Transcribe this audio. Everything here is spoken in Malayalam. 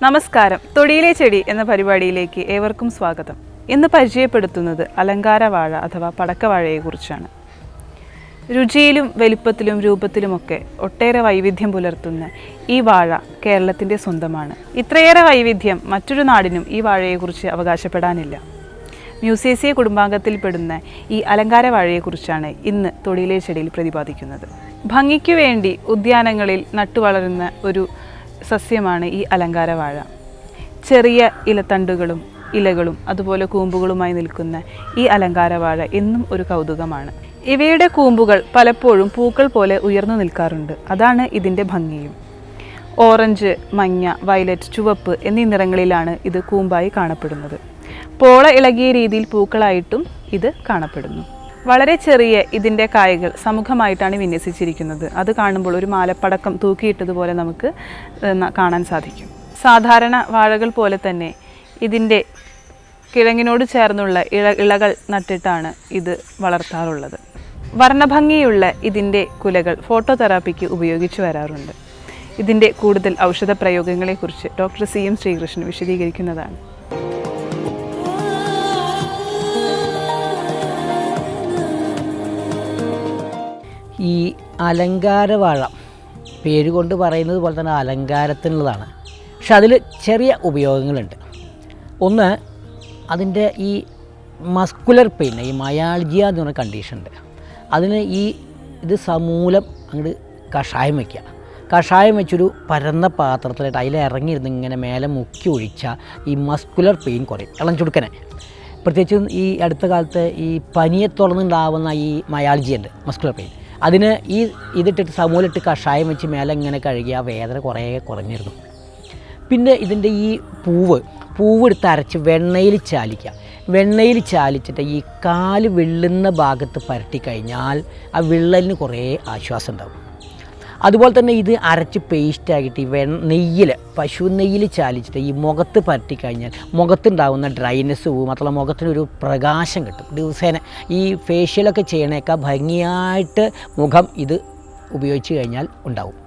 നമസ്കാരം. തൊടിയിലെ ചെടി എന്ന പരിപാടിയിലേക്ക് ഏവർക്കും സ്വാഗതം. ഇന്ന് പരിചയപ്പെടുത്തുന്നത് അലങ്കാരവാഴ അഥവാ പടക്കവാഴയെക്കുറിച്ചാണ്. രുചിയിലും വലിപ്പത്തിലും രൂപത്തിലുമൊക്കെ ഒട്ടേറെ വൈവിധ്യം പുലർത്തുന്ന ഈ വാഴ കേരളത്തിൻ്റെ സ്വന്തമാണ്. ഇത്രയേറെ വൈവിധ്യം മറ്റൊരു നാടിനും ഈ വാഴയെക്കുറിച്ച് അവകാശപ്പെടാനില്ല. മ്യൂസേസിയ കുടുംബാംഗത്തിൽപ്പെടുന്ന ഈ അലങ്കാരവാഴയെക്കുറിച്ചാണ് ഇന്ന് തൊടിയിലെ ചെടിയിൽ പ്രതിപാദിക്കുന്നത്. ഭംഗിക്കു വേണ്ടി ഉദ്യാനങ്ങളിൽ നട്ടുവളരുന്ന ഒരു സസ്യമാണ് ഈ അലങ്കാരവാഴ. ചെറിയ ഇലത്തണ്ടുകളും ഇലകളും അതുപോലെ കൂമ്പുകളുമായി നിൽക്കുന്ന ഈ അലങ്കാരവാഴ എന്നും ഒരു കൗതുകമാണ്. ഇവയുടെ കൂമ്പുകൾ പലപ്പോഴും പൂക്കൾ പോലെ ഉയർന്നു നിൽക്കാറുണ്ട്. അതാണ് ഇതിൻ്റെ ഭംഗിയും. ഓറഞ്ച്, മഞ്ഞ, വയലറ്റ്, ചുവപ്പ് എന്നീ നിറങ്ങളിലാണ് ഇത് കൂമ്പായി കാണപ്പെടുന്നത്. പോള ഇളകിയ രീതിയിൽ പൂക്കളായിട്ടും ഇത് കാണപ്പെടുന്നു. വളരെ ചെറിയ ഇതിൻ്റെ കായകൾ സമുഖമായിട്ടാണ് വിന്യസിച്ചിരിക്കുന്നത്. അത് കാണുമ്പോൾ ഒരു മാലപ്പടക്കം തൂക്കിയിട്ടതുപോലെ നമുക്ക് കാണാൻ സാധിക്കും. സാധാരണ വാഴകൾ പോലെ തന്നെ ഇതിൻ്റെ കിഴങ്ങിനോട് ചേർന്നുള്ള ഇളകൾ നട്ടിട്ടാണ് ഇത് വളർത്താറുള്ളത്. വർണ്ണഭംഗിയുള്ള ഇതിൻ്റെ കുലകൾ ഫോട്ടോതെറാപ്പിക്ക് ഉപയോഗിച്ചു വരാറുണ്ട്. ഇതിൻ്റെ കൂടുതൽ ഔഷധ പ്രയോഗങ്ങളെക്കുറിച്ച് ഡോക്ടർ CM ശ്രീകൃഷ്ണൻ വിശദീകരിക്കുന്നതാണ്. ഈ അലങ്കാരവാഴ പേര് കൊണ്ട് പറയുന്നത് പോലെ തന്നെ അലങ്കാരത്തിനുള്ളതാണ്. പക്ഷെ അതിൽ ചെറിയ ഉപയോഗങ്ങളുണ്ട്. ഒന്ന്, അതിൻ്റെ ഈ മസ്കുലർ പെയിൻ, ഈ മയാൾജിയ എന്ന് പറഞ്ഞ കണ്ടീഷൻ ഉണ്ട്. അതിന് ഇത് സമൂലം അങ്ങോട്ട് കഷായം വയ്ക്കുക. കഷായം വെച്ചൊരു പരന്ന പാത്രത്തിലായിട്ട് അതിൽ ഇറങ്ങിയിരുന്ന് ഇങ്ങനെ മേലെ മുക്കി ഒഴിച്ചാൽ ഈ മസ്കുലർ പെയിൻ കുറയും. ഇളം ചുടുക്കനെ പ്രത്യേകിച്ചും ഈ അടുത്ത കാലത്ത് ഈ പനിയെ തുടർന്നുണ്ടാവുന്ന ഈ മയാൾജിയ ഉണ്ട്, മസ്കുലർ പെയിൻ. അതിന് ഇതിട്ടിട്ട് സമൂലിട്ട് കഷായം വെച്ച് മേലെ ഇങ്ങനെ കഴുകി ആ വേദന കുറേ കുറഞ്ഞിരുന്നു. പിന്നെ ഇതിൻ്റെ ഈ പൂവ് എടുത്ത് അരച്ച് വെണ്ണയിൽ ചാലിക്കുക. വെണ്ണയിൽ ചാലിച്ചിട്ട് ഈ കാല് വിള്ളുന്ന ഭാഗത്ത് പരട്ടി കഴിഞ്ഞാൽ ആ വിള്ളലിന് കുറേ ആശ്വാസം ഉണ്ടാകും. അതുപോലെ തന്നെ ഇത് അരച്ച് പേസ്റ്റാക്കിയിട്ട് ഈ നെയ്യിൽ, പശു നെയ്യിൽ ചാലിച്ചിട്ട് ഈ മുഖത്ത് പരട്ടി കഴിഞ്ഞാൽ മുഖത്തുണ്ടാകുന്ന ഡ്രൈനെസ് പോവും. മാത്രമല്ല മുഖത്തിനൊരു പ്രകാശം കിട്ടും. ദിവസേന ഈ ഫേഷ്യലൊക്കെ ചെയ്യണേക്കാൾ ഭംഗിയായിട്ട് മുഖം ഇത് ഉപയോഗിച്ച് കഴിഞ്ഞാൽ ഉണ്ടാവും.